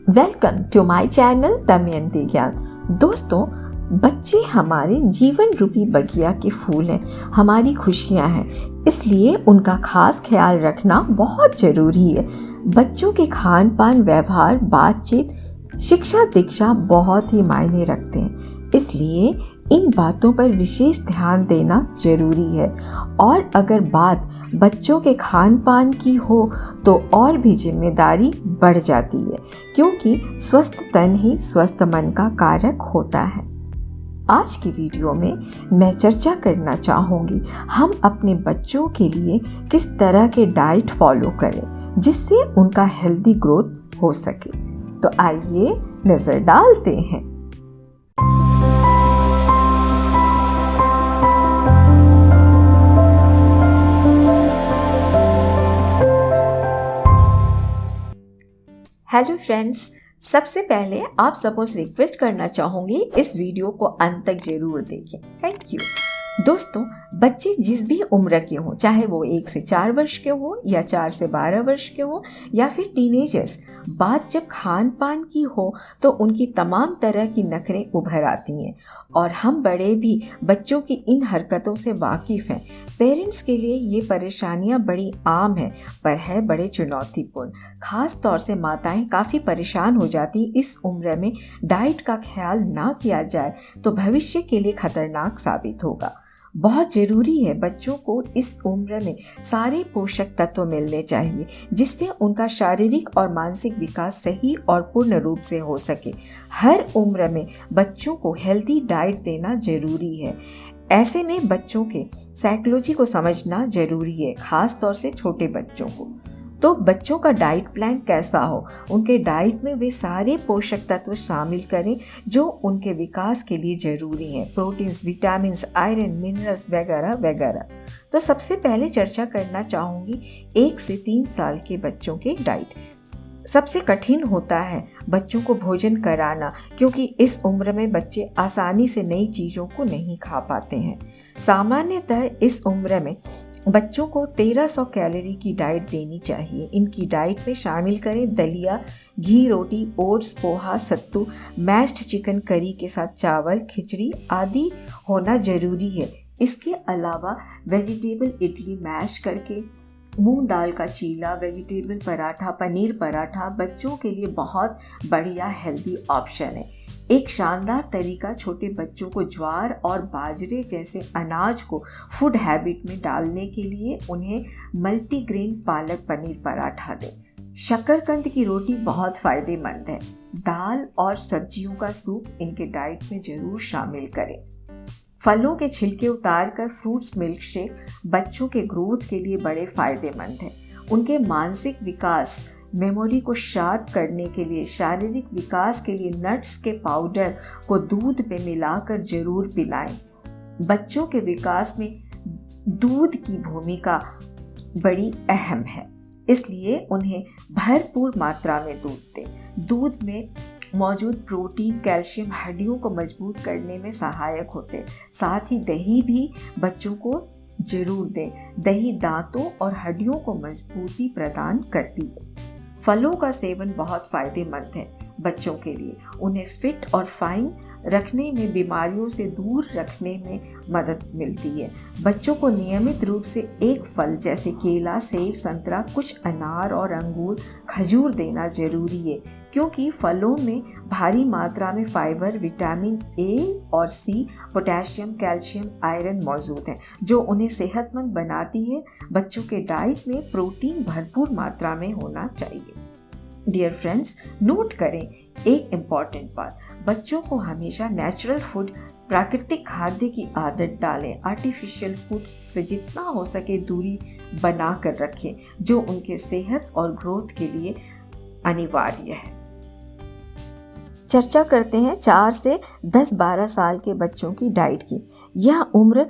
Welcome to my channel Damayanti Gyan. दोस्तों, बच्चे हमारे जीवन रूपी बगिया के फूल हैं, हमारी खुशियां हैं, इसलिए उनका खास ख्याल रखना बहुत ज़रूरी है। बच्चों के खान पान, व्यवहार, बातचीत, शिक्षा दीक्षा बहुत ही मायने रखते हैं, इसलिए इन बातों पर विशेष ध्यान देना जरूरी है। और अगर बात बच्चों के खान पान की हो तो और भी जिम्मेदारी बढ़ जाती है, क्योंकि स्वस्थ तन ही स्वस्थ मन का कारक होता है। आज की वीडियो में मैं चर्चा करना चाहूँगी हम अपने बच्चों के लिए किस तरह के डाइट फॉलो करें जिससे उनका हेल्दी ग्रोथ हो सके। तो आइए नज़र डालते हैं। हेलो फ्रेंड्स, सबसे पहले आप सबको से रिक्वेस्ट करना चाहूँगी इस वीडियो को अंत तक जरूर देखें। Thank you. दोस्तों, बच्चे जिस भी उम्र के हों, चाहे वो 1 से 4 वर्ष के हो या 4 से 12 वर्ष के हो या फिर टीनेजर्स, बात जब खान पान की हो तो उनकी तमाम तरह की नखरें उभर आती हैं और हम बड़े भी बच्चों की इन हरकतों से वाकिफ़ हैं। पेरेंट्स के लिए ये परेशानियां बड़ी आम हैं, पर है बड़े चुनौतीपूर्ण। ख़ास तौर से माताएं काफ़ी परेशान हो जाती इस उम्र में। डाइट का ख्याल ना किया जाए तो भविष्य के लिए खतरनाक साबित होगा। बहुत ज़रूरी है बच्चों को इस उम्र में सारे पोषक तत्व मिलने चाहिए जिससे उनका शारीरिक और मानसिक विकास सही और पूर्ण रूप से हो सके। हर उम्र में बच्चों को हेल्दी डाइट देना ज़रूरी है। ऐसे में बच्चों के साइकोलॉजी को समझना ज़रूरी है, ख़ास तौर से छोटे बच्चों को। तो बच्चों का डाइट प्लान कैसा हो, उनके डाइट में वे सारे पोषक तत्व शामिल करें जो उनके विकास के लिए ज़रूरी हैं, प्रोटीन्स, विटामिन्स, आयरन, मिनरल्स वगैरह वगैरह। तो सबसे पहले चर्चा करना चाहूँगी 1 से 3 साल के बच्चों के डाइट। सबसे कठिन होता है बच्चों को भोजन कराना, क्योंकि इस उम्र में बच्चे आसानी से नई चीज़ों को नहीं खा पाते हैं। सामान्यतः इस उम्र में बच्चों को 1300 कैलोरी की डाइट देनी चाहिए। इनकी डाइट में शामिल करें दलिया, घी रोटी, ओट्स, पोहा, सत्तू, मैश्ड चिकन करी के साथ चावल, खिचड़ी आदि होना ज़रूरी है। इसके अलावा वेजिटेबल इडली मैश करके, मूंग दाल का चीला, वेजिटेबल पराठा, पनीर पराठा बच्चों के लिए बहुत बढ़िया हेल्दी ऑप्शन है। एक शानदार तरीका छोटे बच्चों को ज्वार और बाजरे जैसे अनाज को फूड हैबिट में डालने के लिए उन्हें मल्टीग्रेन पालक पनीर पराठा दें। शकरकंद की रोटी बहुत फ़ायदेमंद है। दाल और सब्जियों का सूप इनके डाइट में ज़रूर शामिल करें। फलों के छिलके उतारकर फ्रूट्स मिल्क शेक बच्चों के ग्रोथ के लिए बड़े फ़ायदेमंद है। उनके मानसिक विकास, मेमोरी को शार्प करने के लिए, शारीरिक विकास के लिए नट्स के पाउडर को दूध में मिलाकर जरूर पिलाएं। बच्चों के विकास में दूध की भूमिका बड़ी अहम है, इसलिए उन्हें भरपूर मात्रा में दूध दें। दूध में मौजूद प्रोटीन, कैल्शियम हड्डियों को मजबूत करने में सहायक होते हैं। साथ ही दही भी बच्चों को जरूर दें। दही दांतों और हड्डियों को मजबूती प्रदान करती है। फलों का सेवन बहुत फ़ायदेमंद है बच्चों के लिए। उन्हें फिट और फाइन रखने में, बीमारियों से दूर रखने में मदद मिलती है। बच्चों को नियमित रूप से एक फल जैसे केला, सेब, संतरा, कुछ अनार और अंगूर, खजूर देना ज़रूरी है, क्योंकि फलों में भारी मात्रा में फाइबर, विटामिन ए और सी, पोटेशियम, कैल्शियम, आयरन मौजूद हैं जो उन्हें सेहतमंद बनाती है। बच्चों के डाइट में प्रोटीन भरपूर मात्रा में होना चाहिए। डियर फ्रेंड्स, नोट करें एक इम्पॉर्टेंट बात, बच्चों को हमेशा नेचुरल फूड, प्राकृतिक खाद्य की आदत डालें। आर्टिफिशियल फूड्स से जितना हो सके दूरी बना कर रखें, जो उनके सेहत और ग्रोथ के लिए अनिवार्य है। चर्चा करते हैं 4 से 10-12 साल के बच्चों की डाइट की। यह उम्र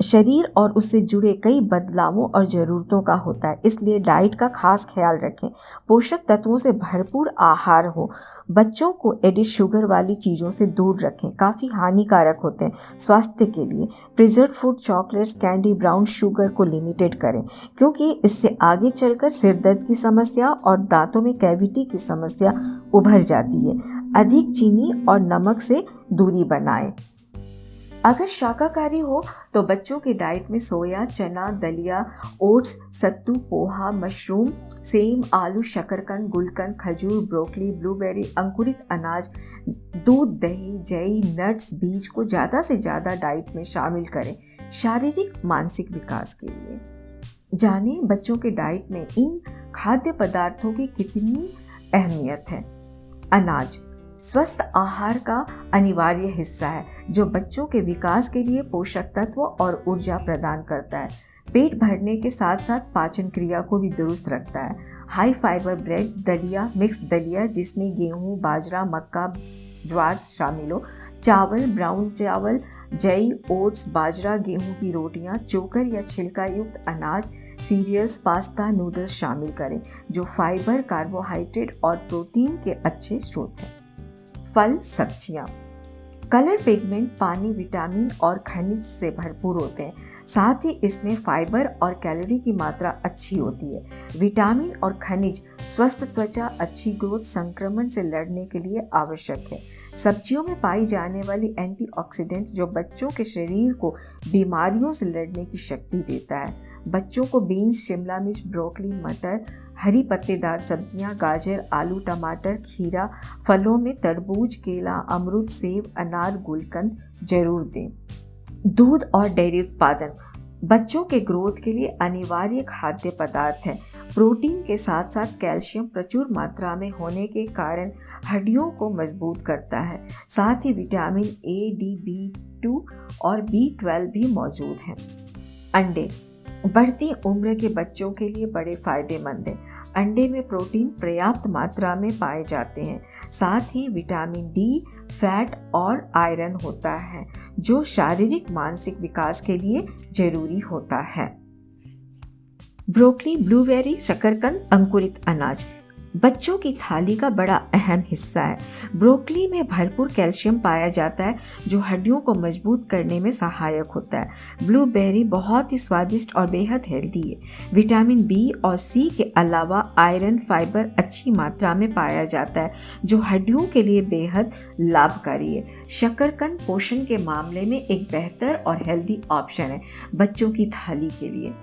शरीर और उससे जुड़े कई बदलावों और ज़रूरतों का होता है, इसलिए डाइट का खास ख्याल रखें। पोषक तत्वों से भरपूर आहार हो। बच्चों को एडिड शुगर वाली चीज़ों से दूर रखें, काफ़ी हानिकारक होते हैं स्वास्थ्य के लिए। Preserve food, chocolates, candy, brown sugar को लिमिटेड करें, क्योंकि इससे आगे चलकर सिर दर्द की समस्या और दांतों में कैविटी की समस्या उभर जाती है। अधिक चीनी और नमक से दूरी बनाएं। अगर शाकाहारी हो तो बच्चों की डाइट में सोया, चना, दलिया, ओट्स, सत्तू, पोहा, मशरूम, सेम, आलू, शकरकंद, गुलकंद, खजूर, ब्रोकली, ब्लूबेरी, अंकुरित अनाज, दूध, दही, जई, नट्स, बीज को ज़्यादा से ज़्यादा डाइट में शामिल करें शारीरिक मानसिक विकास के लिए। जानें बच्चों के डाइट में इन खाद्य पदार्थों की कितनी अहमियत है। अनाज स्वस्थ आहार का अनिवार्य हिस्सा है, जो बच्चों के विकास के लिए पोषक तत्व और ऊर्जा प्रदान करता है। पेट भरने के साथ साथ पाचन क्रिया को भी दुरुस्त रखता है। हाई फाइबर ब्रेड, दलिया, मिक्स दलिया जिसमें गेहूं, बाजरा, मक्का, ज्वार शामिल हो, चावल, ब्राउन चावल, जई, ओट्स, बाजरा, गेहूं की रोटियां, चोकर या छिलका युक्त अनाज, सीरियल्स, पास्ता, नूडल्स शामिल करें, जो फाइबर, कार्बोहाइड्रेट और प्रोटीन के अच्छे स्रोत हैं। फल, सब्जियां कलर पिगमेंट, पानी, विटामिन और खनिज से भरपूर होते हैं। साथ ही इसमें फाइबर और कैलोरी की मात्रा अच्छी होती है। विटामिन और खनिज स्वस्थ त्वचा, अच्छी ग्रोथ, संक्रमण से लड़ने के लिए आवश्यक है। सब्जियों में पाई जाने वाली एंटीऑक्सीडेंट जो बच्चों के शरीर को बीमारियों से लड़ने की शक्ति देता है। बच्चों को बीन्स, शिमला मिर्च, ब्रोकली, मटर, हरी पत्तेदार सब्जियां, गाजर, आलू, टमाटर, खीरा, फलों में तरबूज, केला, अमरूद, सेब, अनार, गुलकंद जरूर दें। दूध और डेयरी उत्पादन बच्चों के ग्रोथ के लिए अनिवार्य खाद्य पदार्थ है। प्रोटीन के साथ साथ कैल्शियम प्रचुर मात्रा में होने के कारण हड्डियों को मजबूत करता है। साथ ही विटामिन ए, डी, B2 और B12 भी मौजूद हैं। अंडे बढ़ती उम्र के बच्चों के लिए बड़े फायदेमंद हैं। अंडे में प्रोटीन पर्याप्त मात्रा में पाए जाते हैं। साथ ही विटामिन डी, फैट और आयरन होता है, जो शारीरिक मानसिक विकास के लिए जरूरी होता है। ब्रोकली, ब्लूबेरी, शकरकंद, अंकुरित अनाज बच्चों की थाली का बड़ा अहम हिस्सा है। ब्रोकली में भरपूर कैल्शियम पाया जाता है, जो हड्डियों को मजबूत करने में सहायक होता है। ब्लूबेरी बहुत ही स्वादिष्ट और बेहद हेल्दी है। विटामिन बी और सी के अलावा आयरन, फाइबर अच्छी मात्रा में पाया जाता है, जो हड्डियों के लिए बेहद लाभकारी है। शकरकंद पोषण के मामले में एक बेहतर और हेल्दी ऑप्शन है बच्चों की थाली के लिए।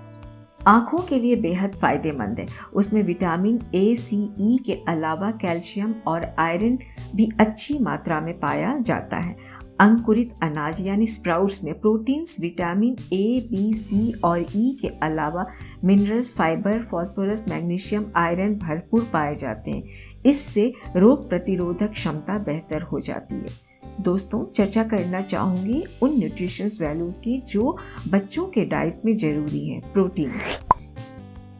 आँखों के लिए बेहद फायदेमंद है। उसमें विटामिन ए, सी, ई के अलावा कैल्शियम और आयरन भी अच्छी मात्रा में पाया जाता है। अंकुरित अनाज यानी स्प्राउट्स में प्रोटीन्स, विटामिन ए, बी, सी और ई के अलावा minerals, fibre, phosphorus, magnesium, iron भरपूर पाए जाते हैं। इससे रोग प्रतिरोधक क्षमता बेहतर हो जाती है। दोस्तों, चर्चा करना चाहूँगी उन न्यूट्रिशंस वैल्यूज़ की जो बच्चों के डाइट में ज़रूरी है। प्रोटीन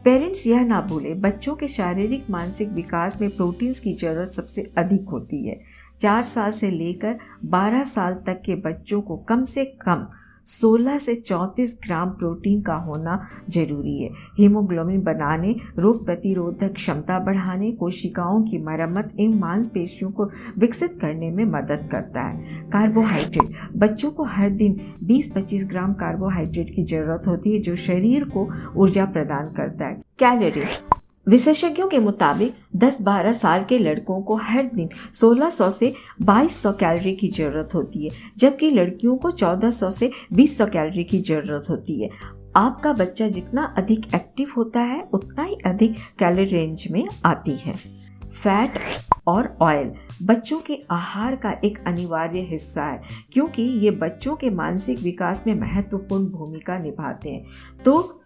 पेरेंट्स यह ना भूलें, बच्चों के शारीरिक मानसिक विकास में प्रोटीन्स की ज़रूरत सबसे अधिक होती है। 4 साल से लेकर 12 साल तक के बच्चों को कम से कम 16 से 34 ग्राम प्रोटीन का होना जरूरी है। हीमोग्लोबिन बनाने, रोग प्रतिरोधक क्षमता बढ़ाने, कोशिकाओं की मरम्मत एवं मांसपेशियों को विकसित करने में मदद करता है। कार्बोहाइड्रेट बच्चों को हर दिन 20-25 ग्राम कार्बोहाइड्रेट की जरूरत होती है, जो शरीर को ऊर्जा प्रदान करता है। कैलोरी विशेषज्ञों के मुताबिक 10-12 साल के लड़कों को हर दिन 1600 से 2200 कैलोरी की ज़रूरत होती है, जबकि लड़कियों को 1400 से 2000 कैलोरी की ज़रूरत होती है। आपका बच्चा जितना अधिक एक्टिव होता है, उतना ही अधिक कैलोरी रेंज में आती है। फैट और ऑयल बच्चों के आहार का एक अनिवार्य हिस्सा है, क्योंकि ये बच्चों के मानसिक विकास में महत्वपूर्ण भूमिका निभाते हैं, तो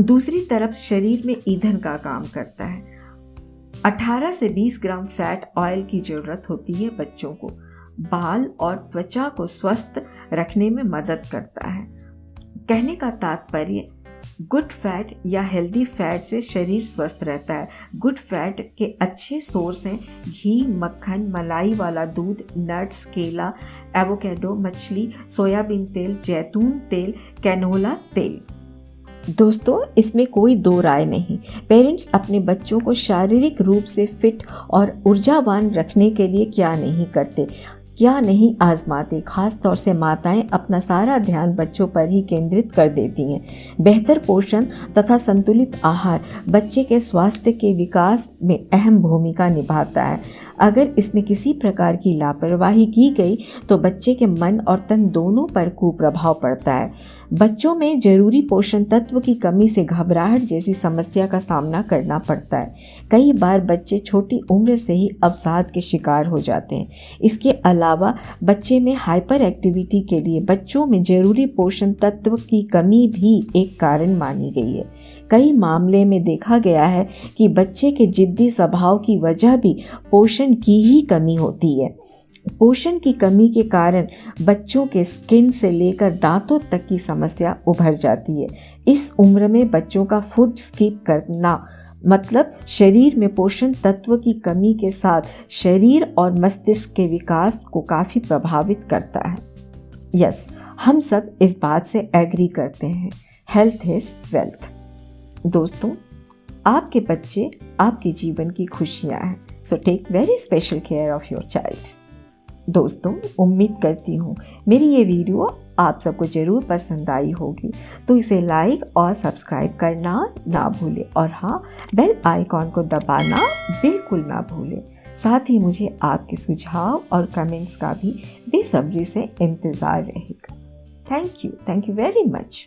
दूसरी तरफ शरीर में ईंधन का काम करता है। 18 से 20 ग्राम फैट ऑयल की जरूरत होती है बच्चों को। बाल और त्वचा को स्वस्थ रखने में मदद करता है। कहने का तात्पर्य गुड फैट या हेल्दी फैट से शरीर स्वस्थ रहता है। गुड फैट के अच्छे सोर्स हैं घी, मक्खन, मलाई वाला दूध, नट्स, केला, एवोकेडो, मछली, सोयाबीन तेल, जैतून तेल, कैनोला तेल। दोस्तों, इसमें कोई दो राय नहीं। पेरेंट्स अपने बच्चों को शारीरिक रूप से फिट और ऊर्जावान रखने के लिए क्या नहीं करते, क्या नहीं आजमाते। खास तौर से माताएं अपना सारा ध्यान बच्चों पर ही केंद्रित कर देती हैं। बेहतर पोषण तथा संतुलित आहार बच्चे के स्वास्थ्य के विकास में अहम भूमिका निभाता है। अगर इसमें किसी प्रकार की लापरवाही की गई तो बच्चे के मन और तन दोनों पर कुप्रभाव पड़ता है। बच्चों में जरूरी पोषण तत्व की कमी से घबराहट जैसी समस्या का सामना करना पड़ता है। कई बार बच्चे छोटी उम्र से ही अवसाद के शिकार हो जाते हैं। इसके अलावा बच्चे में हाइपर एक्टिविटी के लिए बच्चों में जरूरी पोषण तत्व की कमी भी एक कारण मानी गई है। कई मामले में देखा गया है कि बच्चे के जिद्दी स्वभाव की वजह भी पोषण की ही कमी होती है। पोषण की कमी के कारण बच्चों के स्किन से लेकर दांतों तक की समस्या उभर जाती है। इस उम्र में बच्चों का फूड स्किप करना मतलब शरीर में पोषण तत्व की कमी के साथ शरीर और मस्तिष्क के विकास को काफ़ी प्रभावित करता है। यस, हम सब इस बात से एग्री करते हैं। Health is wealth. दोस्तों, आपके बच्चे आपके जीवन की खुशियाँ हैं, so take very special care of your child. दोस्तों, उम्मीद करती हूँ मेरी ये वीडियो आप सबको ज़रूर पसंद आई होगी, तो इसे लाइक और सब्सक्राइब करना ना भूलें और हाँ, बेल आइकॉन को दबाना बिल्कुल ना भूलें। साथ ही मुझे आपके सुझाव और कमेंट्स का भी बेसब्री से इंतज़ार रहेगा। Thank you very much.